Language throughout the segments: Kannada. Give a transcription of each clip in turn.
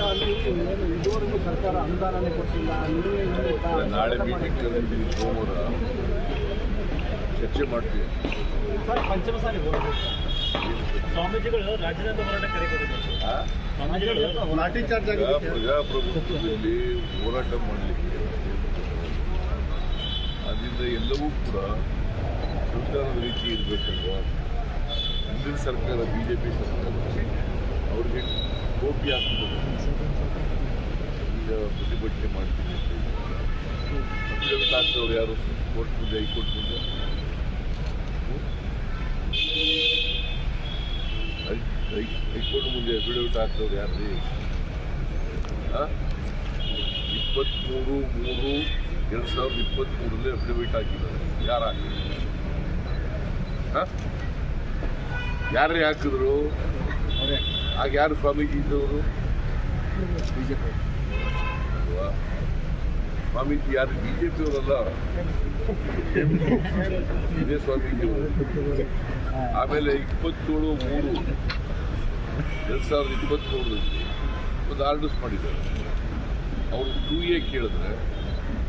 ಇದುವರೆಗೂ ಸರ್ಕಾರ ಅನುದಾನನೇ ಕೊಟ್ಟಿಲ್ಲ. ನಾಳೆ ಮೀಟಿಂಗ್ ಕರೆದಿದ್ದೀವಿ, ಸೋಮವಾರ ಚರ್ಚೆ ಮಾಡ್ತೀವಿ. ಸರ್, ಪಂಚಮ ಸಾರಿ ಸ್ವಾಮೀಜಿಗಳು ರಾಜೀನಾಮೆ ಹೋರಾಟ ಕರೆದಿದ್ದಾರೆ. ಲಾಠಿ ಚಾರ್ಜ್ ಆಗಿದೆ. ಪ್ರಜಾಪ್ರಭುತ್ವದಲ್ಲಿ ಹೋರಾಟ ಮಾಡಲಿಕ್ಕೆ ಅದರಿಂದ ಎಲ್ಲವೂ ಕೂಡ ಸಂವಿಧಾನದ ರೀತಿ ಇರಬೇಕಲ್ವಾ. ಹಿಂದಿನ ಸರ್ಕಾರ ಬಿಜೆಪಿ ಸರ್ಕಾರ ಅವ್ರಿಗೆ ಟೋಪಿ ಹಾಕ್ತಾರೆ. ಈಗ ಪ್ರತಿಭಟನೆ ಮಾಡ್ತೀನಿ ಅಂತ ಅಫಿಡವಿಟ್ ಹಾಕ್ತವ್ರು ಯಾರು? ಕೋರ್ಟ್ ಮುಂದೆ, ಹೈಕೋರ್ಟ್ ಮುಂದೆ ಹೈಕೋರ್ಟ್ ಮುಂದೆ ಅಫಿಡವಿಟ್ ಹಾಕ್ತವ್ರು ಯಾರು? 23/3/2023 ಅಫಿಡವಿಟ್ ಹಾಕಿದ್ದಾರೆ. ಯಾರು ಹಾಕಿದ್ರು? ಯಾರೇ ಹಾಕಿದ್ರು? ಆಗ ಯಾರು ಸ್ವಾಮೀಜಿ ಇದ್ದವರು? ಬಿಜೆಪಿ ಅಲ್ವಾ? ಸ್ವಾಮೀಜಿ ಯಾರು? ಬಿಜೆಪಿ ಅವರಲ್ಲ, ಇದೇ ಸ್ವಾಮೀಜಿ ಅವರು. ಆಮೇಲೆ 27/3/2023 ಒಂದು ಆರ್ಡರ್ಸ್ ಮಾಡಿದ್ದಾರೆ. ಅವರು 2A ಕೇಳಿದ್ರೆ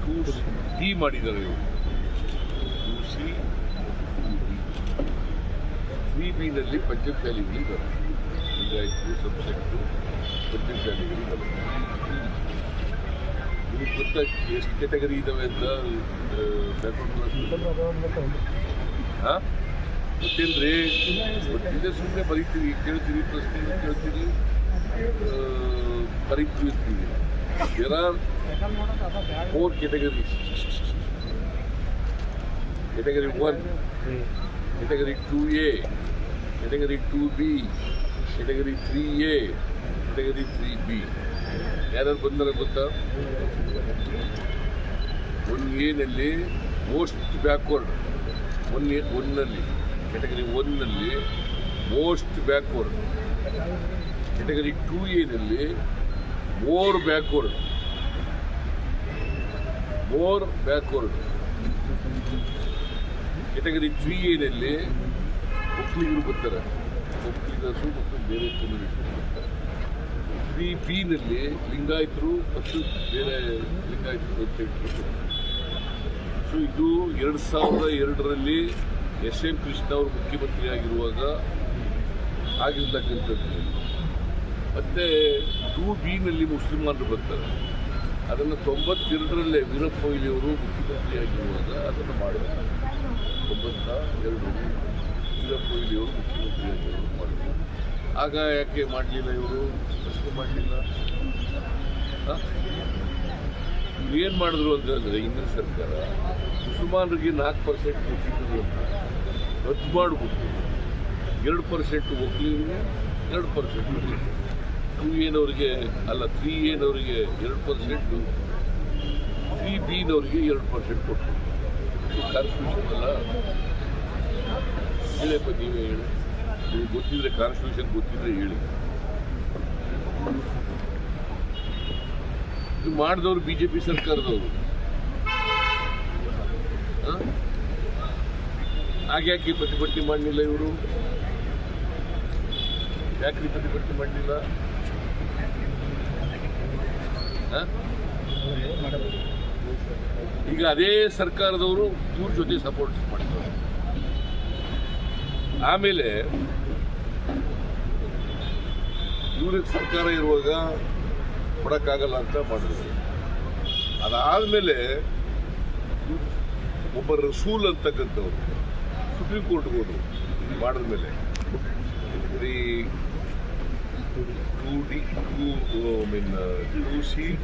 2D ಮಾಡಿದ್ದಾರೆ. ಇವರು 2C 3Bನಲ್ಲಿ ಪಂಚಮಶಾಲಿಗಳಿದ್ದಾರೆ. ಲಿಂಗಾಯತರು ಸಬ್ಸೆಕ್ಟು ಪಂಚಮಶಾಲಿಗಳಿದ್ದಾರೆ. ನಿಮಗೆ ಗೊತ್ತಾ ಎಷ್ಟು ಕ್ಯಾಟಗರಿ ಇದ್ದಾವೆ ಅಂತ? ಗೊತ್ತೇನ್ರಿ? ಗೊತ್ತಿದೆ, ಸುಮ್ಮನೆ ಬರೀತೀವಿ, ಕೇಳ್ತೀವಿ, ಪ್ರಶ್ನೆ ಕೇಳ್ತೀವಿ, ಬರೀತೀವಿ. There are 4 categories. Category 1, Category 2A, Category 2B, Category 3A, Category 3B. ಯಾರ್ಯಾರು ಬಂದಾರ ಗೊತ್ತಾ? 1A most backward. 1ನಲ್ಲಿ ಕ್ಯಾಟಗರಿ 1ನಲ್ಲಿ most backward. Category 2A more backward. Category 3A ಒಕ್ಕಲಿಗರು ಬರ್ತಾರೆ. ಒಕ್ಕಲಿಗರು ಮತ್ತು ಬೇರೆ ಕಮ್ಯುನಿಟಿ ಬರ್ತಾರೆ. 3B ಲಿಂಗಾಯತರು ಮತ್ತು ಬೇರೆ ಲಿಂಗಾಯತರು ಅಂತ ಇಟ್ಬಿಟ್ಟು. ಸೊ ಇದು 2002ರಲ್ಲಿ SM ಕೃಷ್ಣ ಅವರು ಮುಖ್ಯಮಂತ್ರಿ ಆಗಿರುವಾಗ ಆಗಿರ್ತಕ್ಕಂಥದ್ದು. ಮತ್ತು 2B ಮುಸ್ಲಿಮರು ಬರ್ತಾರೆ. ಅದನ್ನು 92ರಲ್ಲೇ ವೀರಪ್ಪ ಮೊಯ್ಲಿ ಅವರು ಮುಖ್ಯಮಂತ್ರಿ ಆಗಿರುವಾಗ ಅದನ್ನು ಮಾಡಿದ್ದಾರೆ. 92ರಲ್ಲಿ ವೀರಪ್ಪ ಮೊಯ್ಲಿ ಅವರು ಮುಖ್ಯಮಂತ್ರಿ ಆಗಿರುವಾಗ ಮಾಡಿದ್ದಾರೆ. ಆಗ ಯಾಕೆ ಮಾಡಲಿಲ್ಲ ಇವರು? ಪ್ರಶ್ನೆ ಮಾಡಲಿಲ್ಲ. ಏನು ಮಾಡಿದ್ರು ಅಂತಂದರೆ, ಹಿಂದಿನ ಸರ್ಕಾರ ಮುಸಲ್ಮಾನರಿಗೆ 4% ಕೊಟ್ಟಿದ್ರು ಅಂತ ರದ್ದು ಮಾಡಿಬಿಟ್ಟು 2% ಒಕ್ಕಲಿಗರಿಗೆ, 2% 2A ಅಲ್ಲ 3A 2%, 3B 2% ಕೊಟ್ಟರು. ಕಾನ್ಸ್ಟಿಟ್ಯೂಷನ್ ಅಲ್ಲ. ಹೇಳಪ್ಪ, ನೀವೇ ಹೇಳಿ. ನೀವು ಗೊತ್ತಿದ್ರೆ, ಕಾನ್ಸ್ಟಿಟ್ಯೂಷನ್ ಗೊತ್ತಿದ್ರೆ ಹೇಳಿ. ಇದು ಮಾಡಿದವರು ಬಿಜೆಪಿ ಸರ್ಕಾರದವರು. ಹಾಗ್ಯಾಕೆ ಪ್ರತಿಭಟನೆ ಮಾಡಲಿಲ್ಲ ಇವರು? ಯಾಕೆ ಪ್ರತಿಭಟನೆ ಮಾಡಲಿಲ್ಲ? ಈಗ ಅದೇ ಸರ್ಕಾರದವರು ಇವ್ರ ಜೊತೆ ಸಪೋರ್ಟ್ ಮಾಡ್ತಾರೆ. ಆಮೇಲೆ ಇವ್ರಿಗೆ ಸರ್ಕಾರ ಇರುವಾಗ ಕೊಡಕ್ಕಾಗಲ್ಲ ಅಂತ ಮಾಡಿದ್ರು. ಅದಾದ್ಮೇಲೆ ಒಬ್ಬ ರಸೂಲ್ ಅಂತಕ್ಕಂಥವ್ರು ಸುಪ್ರೀಂ ಕೋರ್ಟ್ಗೆ ಹೋದ್ರು. ಮಾಡಿದ್ಮೇಲೆ 2C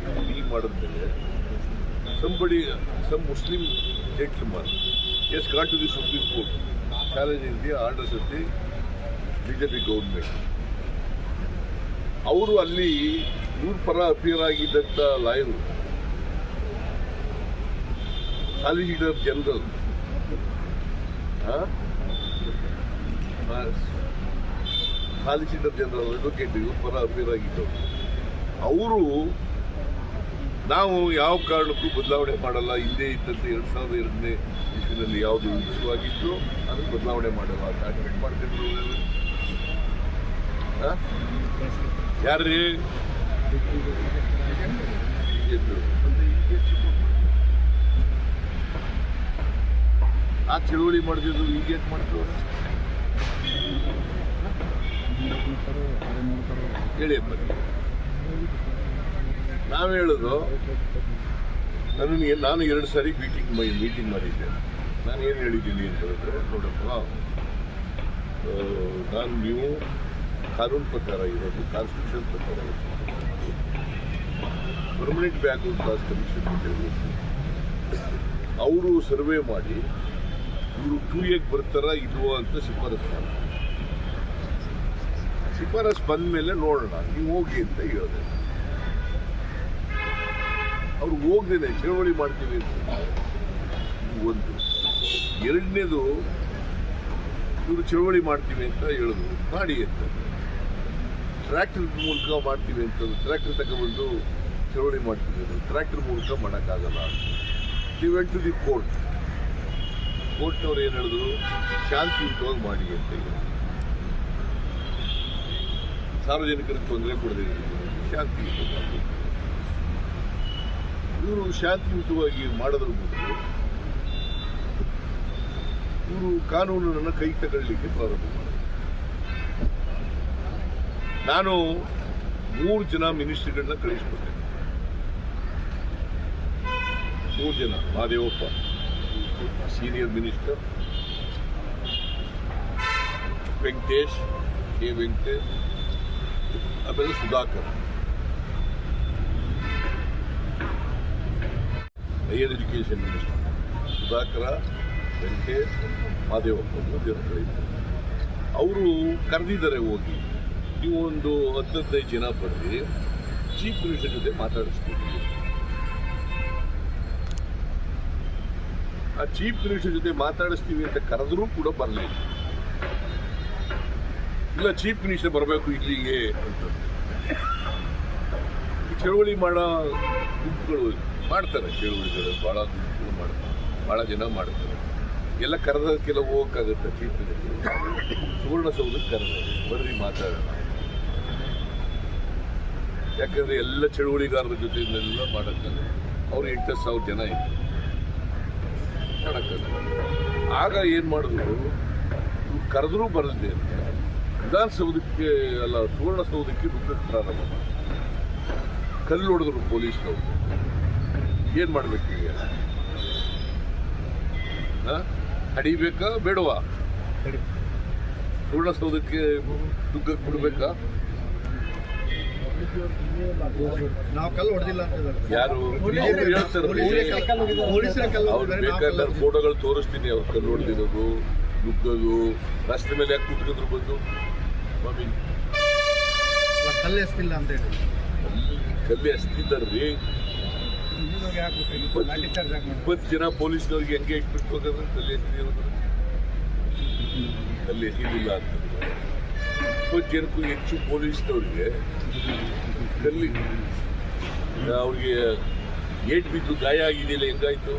2D ಮಾಡಿದ್ಮೇಲೆ some Muslim gentleman has gone to the Supreme Court challenging the orders of the BJP government. ಅವರು ಅಲ್ಲಿ ಇವ್ರ ಪರ ಅಪಿಯರ್ ಆಗಿದ್ದಂಥ ಲಾಯರು ಸಾಲಿಸಿಟರ್ ಜನರಲ್ ಅಡ್ವೊಕೇಟ್ ಇವ್ರ ಪರ ಅಪಿಯರ್ ಆಗಿದ್ದವರು. ಅವರು ನಾವು ಯಾವ ಕಾರಣಕ್ಕೂ ಬದಲಾವಣೆ ಮಾಡಲ್ಲ, ಹಿಂದೆ ಇದ್ದಂತೆ 2002ನೇ ಇಸ್ವಿನಲ್ಲಿ ಯಾವುದು ಇಶ್ಯೂ ಆಗಿತ್ತು ಅದನ್ನು ಬದಲಾವಣೆ ಮಾಡಲ್ಲ ಅಂತ ಅಡ್ಮಿಟ್ ಮಾಡ್ತಿದ್ರು. ಯಾರ್ರೀ ಆ ಚಳುವಳಿ ಮಾಡಿದ್ರು ಈಗ ಯಾಕೆ ಮಾಡ್ತಾರೆ ಹೇಳಿ ಅಪ್ಪ. ನಾವು ಹೇಳೋದು ನಾನು 2 ಸಾರಿ ಮೀಟಿಂಗ್ ಮಾಡಿದ್ದೆ. ನಾನು ಏನು ಹೇಳಿದ್ದೀನಿ ಅಂತ ಹೇಳಿದ್ರೆ, ನೋಡಪ್ಪ, ನೀವು ಕಾನೂನು ಪ್ರಕಾರ ಇರೋದು, ಕಾನ್ಸ್ಟಿಟ್ಯೂಷನ್ ಪ್ರಕಾರ ಇರೋದು, ಪರ್ಮನೆಂಟ್ ಬ್ಯಾಕ್ವರ್ಡ್ ಕ್ಲಾಸ್ ಕಮಿಷನ್ ಅಂತ ಹೇಳಬೇಕು. ಅವರು ಸರ್ವೆ ಮಾಡಿ ಇವರು 2Aಗೆ ಬರ್ತಾರ ಇಲ್ವೋ ಅಂತ ಶಿಫಾರಸು ಮಾಡ್ತಾರೆ. ಶಿಫಾರಸು ಬಂದ ಮೇಲೆ ನೋಡೋಣ, ನೀವು ಹೋಗಿ ಅಂತ ಹೇಳಿದೆ. ಅವ್ರು ಹೋಗ್ದೇನೆ ಚಳವಳಿ ಮಾಡ್ತೀವಿ ಅಂತ ಒಂದು. ಎರಡನೇದು, ಇವರು ಚಳವಳಿ ಮಾಡ್ತೀವಿ ಅಂತ ಹೇಳಿದ್ರು, ಮಾಡಿ ಅಂತ. ಟ್ರ್ಯಾಕ್ಟರ್ ಮೂಲಕ ಮಾಡ್ತೀವಿ ಅಂತಂದು ಟ್ರ್ಯಾಕ್ಟರ್ ತಗೊಬಂದು ಚಳವಳಿ ಮಾಡ್ತೀವಿ ಅಂತ. ಟ್ರ್ಯಾಕ್ಟರ್ ಮೂಲಕ ಮಾಡೋಕ್ಕಾಗಲ್ಲ. ನೀವು ವೆಂಟ್ ಟು ದಿ ಕೋರ್ಟ್ನವ್ರು ಏನು ಹೇಳಿದ್ರು, ಶಾಂತಿಯುತವಾಗಿ ಮಾಡಿ ಅಂತ ಹೇಳಿದ್ರು. ಸಾರ್ವಜನಿಕರಿಗೆ ತೊಂದರೆ ಕೊಡದೇ ಶಾಂತಿಯುತವಾಗಿ. ಇವರು ಶಾಂತಿಯುತವಾಗಿ ಮಾಡೋದ್ರ ಬದಲು ಇವರು ಕಾನೂನನ್ನು ಕೈ ತಗೊಳ್ಳಿಕ್ಕೆ ಪ್ರಾರಂಭ ಮಾಡಿದ್ರು. ನಾನು 3 ಜನ ಮಿನಿಸ್ಟ್ರಿಗಳನ್ನ ಕಳಿಸ್ಕೊಟ್ಟೆ. 3 ಜನ. ಮಹದೇವಪ್ಪ ಸೀನಿಯರ್ ಮಿನಿಸ್ಟರ್, ವೆಂಕಟೇಶ್ ಆಮೇಲೆ Sudhakar higher education minister. Sudhakar, Venkatesh, Mahadevappa 3 ಜನ ಕಳಿಸ್ತಾರೆ. ಅವರು ಕರೆದಿದ್ದಾರೆ, ಹೋಗಿ ನೀವು ಒಂದು 10-15 ಜನ ಬರ್ರಿ, ಚೀಫ್ ಮಿನಿಸ್ಟರ್ ಜೊತೆ ಮಾತಾಡಿಸ್ತೀವಿ. ಆ ಚೀಫ್ ಮಿನಿಸ್ಟರ್ ಜೊತೆ ಮಾತಾಡಿಸ್ತೀವಿ ಅಂತ ಕರೆದ್ರೂ ಕೂಡ ಬರಲಿಲ್ಲ. ಇಲ್ಲ, ಚೀಫ್ ಮಿನಿಸ್ಟರ್ ಬರಬೇಕು ಇಲ್ಲಿಗೆ ಅಂತ. ಚಳವಳಿ ಮಾಡೋ ಗುಂಪುಗಳು ಮಾಡ್ತಾರೆ, ಚಳವಳಿಗಳು ಭಾಳ ಗುಂಪುಗಳು ಮಾಡ್ತಾರೆ, ಭಾಳ ಜನ ಮಾಡ್ತಾರೆ. ಎಲ್ಲ ಕರೆದಕ್ಕೆಲ್ಲ ಹೋಗೋಕ್ಕಾಗುತ್ತೆ. ಚೀಫ್ ಮಿನಿಸ್ಟರ್ ಸುವರ್ಣಸೌಧಕ್ಕೆ ಕರೆದ, ಬರ್ರಿ ಮಾತಾಡೋಣ. ಯಾಕಂದ್ರೆ ಎಲ್ಲ ಚಳುವಳಿಗಾರರ ಜೊತೆ ಇದನ್ನೆಲ್ಲ ಮಾಡೋಕ್ಕಲ್ಲ. ಅವ್ರು 8,000 ಜನ ಇತ್ತು, ಮಾಡೋಕ್ಕಲ್ಲ. ಆಗ ಏನು ಮಾಡಿದ್ರು, ಕರೆದ್ರೂ ಬರಲಿದೆ ಅಂತ ವಿಧಾನಸೌಧಕ್ಕೆ ಅಲ್ಲ ಸುವರ್ಣಸೌಧಕ್ಕೆ ನುಗ್ಗಕ್ಕೆ ಪ್ರಾರಂಭ ಮಾಡಿ ಕಲ್ಲು ಹೊಡೆದ್ರು ಪೊಲೀಸ್ನವರು. ಏನು ಮಾಡ್ಬೇಕು ಈಗ? ಹಡಿಬೇಕಾ ಬೇಡವಾ? ಸುವರ್ಣಸೌಧಕ್ಕೆ ನುಗ್ಗಕ್ಕೆ ಬಿಡ್ಬೇಕಾ? ನಾವು ಕಲ್ಲು ಹೊಡೆದಿಲ್ಲ ಅಂತ ಯಾರು ಅವ್ರು ಬೇಕಾದ್ರೆ ಫೋಟೋಗಳು ತೋರಿಸ್ತೀನಿ. ಅವ್ರು ಕಲ್ಲು ಹೊಡೆದಿರೋದು, ನುಗ್ಗೋದು, ರಸ್ತೆ ಮೇಲೆ ಯಾಕೆ ಕುಟ್ಕಿದ್ರು ಬಂದು ಮಾಮಿ ಕಲ್ಲು ಎಸ್ತಿಲ್ಲ ಅಂತ ಹೇಳಿ ಕಲ್ಲು ಎಸ್ತಿದ್ದಾರ್ರಿ. 20 ಜನ ಪೊಲೀಸ್ನವ್ರಿಗೆ ಹೆಂಗೆ ಇಟ್ಬಿಟ್ಟು ಹೋಗೋದು? ಕಲ್ಲು ಎಸ್ತಿರೋದು, ಕಲ್ಲು ಎಸಿಲಿಲ್ಲ ಅಂತ. 20 ಜನಕ್ಕೂ ಹೆಚ್ಚು ಪೊಲೀಸ್ನವ್ರಿಗೆ ಕಲ್ಲಿ ಅವ್ರಿಗೆ ಏಟ್ ಬಿದ್ದು ಗಾಯ ಆಗಿದೆಯಲ್ಲ, ಹೆಂಗಾಯ್ತು?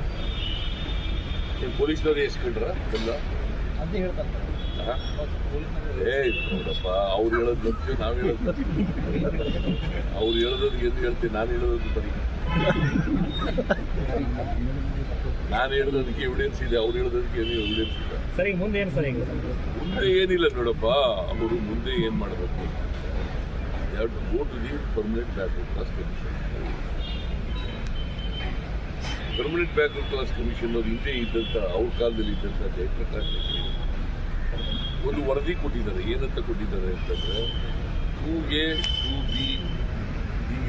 ಪೊಲೀಸ್ನವ್ರು ಎಸ್ಕೊಂಡ್ರ ಕಲ್ಲ? ನೋಡಪ್ಪ, ಅವ್ರು ಹೇಳೋದು ನಂಬ್ತೀವಿ, ನಾವು ಹೇಳೋದು ಅವ್ರು ಹೇಳೋದಕ್ಕೆ ಎಂದು ಹೇಳ್ತೀವಿ. ನಾನು ಹೇಳೋದಕ್ಕೆ ಬರೀ ನಾನು ಹೇಳೋದಕ್ಕೆ ಎವಿಡೆನ್ಸ್ ಇದೆ, ಅವ್ರು ಹೇಳೋದಕ್ಕೆ ಏನು ಎವಿಡೆನ್ಸ್ ಇಲ್ಲ. ಸರಿ, ಮುಂದೆ ಏನು ಸರ್? ಮುಂದೆ ಏನಿಲ್ಲ ನೋಡಪ್ಪ. ಅವರು ಮುಂದೆ ಏನು ಮಾಡಬೇಕು? have to go to the permanent backward class commission. Permanent backward class commission ಅವರು ಹಿಂದೆ ಇದ್ದಂಥ, ಅವ್ರ ಕಾಲದಲ್ಲಿ ಇದ್ದಂಥ ಜಯಪ್ರಕಾಶ್ ಒಂದು ವರದಿ ಕೊಟ್ಟಿದ್ದಾರೆ. ಏನಂತ ಕೊಟ್ಟಿದ್ದಾರೆ ಅಂತಂದರೆ, 2A 2B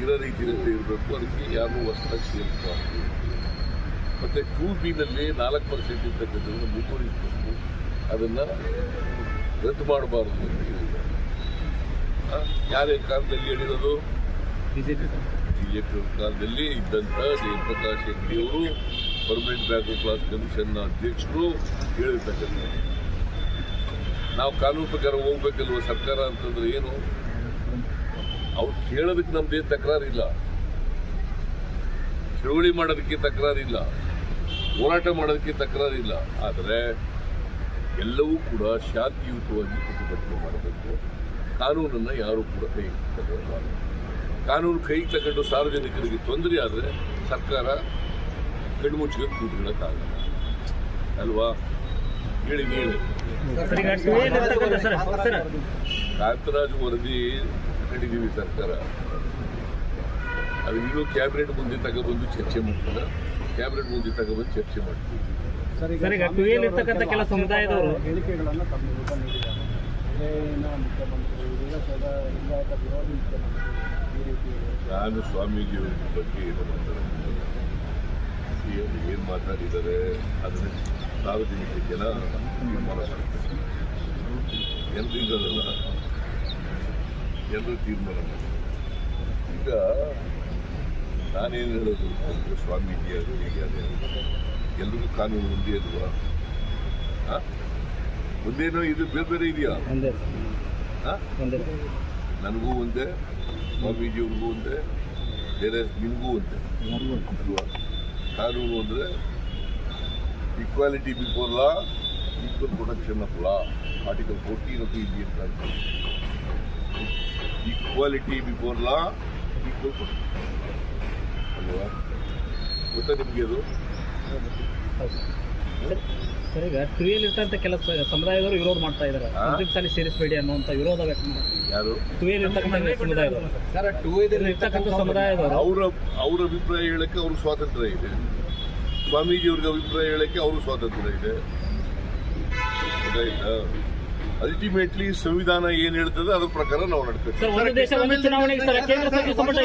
ಇರೋ ರೀತಿಯಲ್ಲಿ ಇರಬೇಕು, ಅದಕ್ಕೆ ಯಾರು ಹೊಸದಾಗಿ ಸೇರಿಸಬಾರ್ದು. ಮತ್ತು 2Bನಲ್ಲಿ 4% ಇರ್ತಕ್ಕಂಥದ್ದನ್ನು ಮುಂದುವರಿಸಬೇಕು, ಅದನ್ನು ರದ್ದು ಮಾಡಬಾರ್ದು ಅಂತ ಹೇಳಿದ್ದಾರೆ. ಯಾರೇ ಕಾಲದಲ್ಲಿ ಹೇಳಿರೋದು? ಬಿಜೆಪಿ ಕಾಲದಲ್ಲಿ ಇದ್ದಂಥ ಜಯಪ್ರಕಾಶ್ ಹೆಗ್ಡೆಯವರು ಪರ್ಮನೆಂಟ್ ಬ್ಯಾಕ್ವರ್ಡ್ ಕ್ಲಾಸ್ ಕಮಿಷನ್ನ ಅಧ್ಯಕ್ಷರು ಹೇಳಿರ್ತಕ್ಕಂಥ. ನಾವು ಕಾನೂನು ಪ್ರಕಾರ ಹೋಗ್ಬೇಕಲ್ವ ಸರ್ಕಾರ ಅಂತಂದ್ರೆ ಏನು? ಅವ್ರು ಕೇಳೋದಕ್ಕೆ ನಮ್ದೇನು ತಕರಾರಿಲ್ಲ, ಚಳುವಳಿ ಮಾಡೋದಕ್ಕೆ ತಕರಾರಿಲ್ಲ, ಹೋರಾಟ ಮಾಡೋದಕ್ಕೆ ತಕರಾರಿಲ್ಲ. ಆದರೆ ಎಲ್ಲವೂ ಕೂಡ ಶಾಂತಿಯುತವಾಗಿ ಪ್ರತಿಭಟನೆ ಮಾಡಬೇಕು. ಕಾನೂನನ್ನು ಯಾರು ಕೂಡ ಕೈ ತಗೊಳ್ಳಬಾರದು. ಕಾನೂನು ಕೈಗೆ ತಗೊಂಡು ಸಾರ್ವಜನಿಕರಿಗೆ ತೊಂದರೆ ಆದರೆ ಸರ್ಕಾರ ಕಣ್ಮುಚ್ಚಿಗೆ ಕೂತ್ಕೊಳ್ಳೋಕ್ಕಾಗಲ್ಲ ಅಲ್ವಾ? ಹೇಳಿ ಹೇಳಿ. ಕಾಂತರಾಜ್ ವರದಿ ತಗೊಂಡಿದ್ದೀವಿ ಸರ್ಕಾರ, ಅದು ಇನ್ನೂ ಕ್ಯಾಬಿನೆಟ್ ಮುಂದೆ ತಗೊಬಂದು ಚರ್ಚೆ ಮಾಡ್ತಾರೆ. ಕ್ಯಾಬಿನೆಟ್ ಮುಂದೆ ತಗೊಬಂದು ಚರ್ಚೆ ಮಾಡ್ತೀವಿ. ಸರ್, ಈಗ ಟುವಿಯಲ್ಲಿರ್ತಕ್ಕಂಥ ಕೆಲ ಸಮುದಾಯದವರು ಹೇಳಿಕೆಗಳನ್ನು ತಮ್ಮ ವಿರುದ್ಧ ನೀಡಿದ್ದಾರೆ. ಮುಖ್ಯಮಂತ್ರಿ ಲಿಂಗಾಯತ ವಿರೋಧಿ ಮುಖ್ಯಮಂತ್ರಿ ಈ ರೀತಿ ನಾನು ಸ್ವಾಮೀಜಿಯವರ ಬಗ್ಗೆ ಏನು ಮಾತಾಡಿದ್ದಾರೆ ಅದನ್ನು ಸಾರ್ವಜನಿಕ ಜನ ತೀರ್ಮಾನ ಮಾಡ್ತಾರೆ. ಜನರಿಂದಲ್ಲ, ಜನರು ತೀರ್ಮಾನ ಮಾಡ್ತಾರೆ. ಈಗ ನಾನೇನು ಹೇಳೋದು ಅಂತಂದರೆ ಸ್ವಾಮೀಜಿ ಹೇಗೆ ಎಲ್ರಿಗೂ ಕಾನೂನು ಒಂದೇ ಅಲ್ವಾ? ಒಂದೇನೋ ಇದು ಬೇರೆ ಬೇರೆ ಇದೆಯಾ? ನನಗೂ ಒಂದೇ, ಸ್ವಾಮೀಜಿಯವ್ರಿಗೂ ಒಂದೇ, ಬೇರೆ ನಿಮಗೂ ಒಂದೇ ಅಲ್ವಾ? ಕಾನೂನು ಅಂದರೆ equality before law, equal protection of law, article 14 of the Indian constitution. Equality before law, equal protection ಅಲ್ವಾ? ಗೊತ್ತಾ ನಿಮಗೆ ಅದು? ಸರ್, ಈಗ ಟುವಿಯಲ್ಲಿರ್ತಕ್ಕಂಥ ಕೆಲ ಸಮುದಾಯದವರು ವಿರೋಧ ಮಾಡ್ತಾ ಇದ್ದಾರೆ. ಸಾಲಿ ಸೇರಿಸಬೇಡಿ ಅನ್ನುವಂಥ ವಿರೋಧ ವ್ಯಕ್ತ ಮಾಡ್ತಾರೆ. ಯಾರು? ಟುವಿಯಲ್ಲಿರ್ತಕ್ಕಂಥ ಸಮುದಾಯದವರು ಸರ್, ಇರ್ತಕ್ಕಂಥ ಸಮುದಾಯದವರು ಅವ್ರ ಅಭಿಪ್ರಾಯ ಹೇಳಕ್ಕೆ ಅವ್ರಿಗೆ ಸ್ವಾತಂತ್ರ್ಯ ಇದೆ. ಸ್ವಾಮೀಜಿಯವ್ರಿಗೆ ಅಭಿಪ್ರಾಯ ಹೇಳಕ್ಕೆ ಅವ್ರಿಗೆ ಸ್ವಾತಂತ್ರ್ಯ ಇದೆ. ಗೊತ್ತಾಯ್ತಾ? ಅಲ್ಟಿಮೇಟ್ಲಿ ಸಂವಿಧಾನ ಏನ್ ಹೇಳ್ತದೆ ಅದ್ರ ಪ್ರಕಾರ ನಾವು ನಡ್ತೀವಿ. ಸರ್, ಒಂದು ದೇಶ ಒಂದು ಚುನಾವಣೆಗೆ ಸರ್ ಕೇಂದ್ರ ಸಚಿವ ಸಂಪುಟ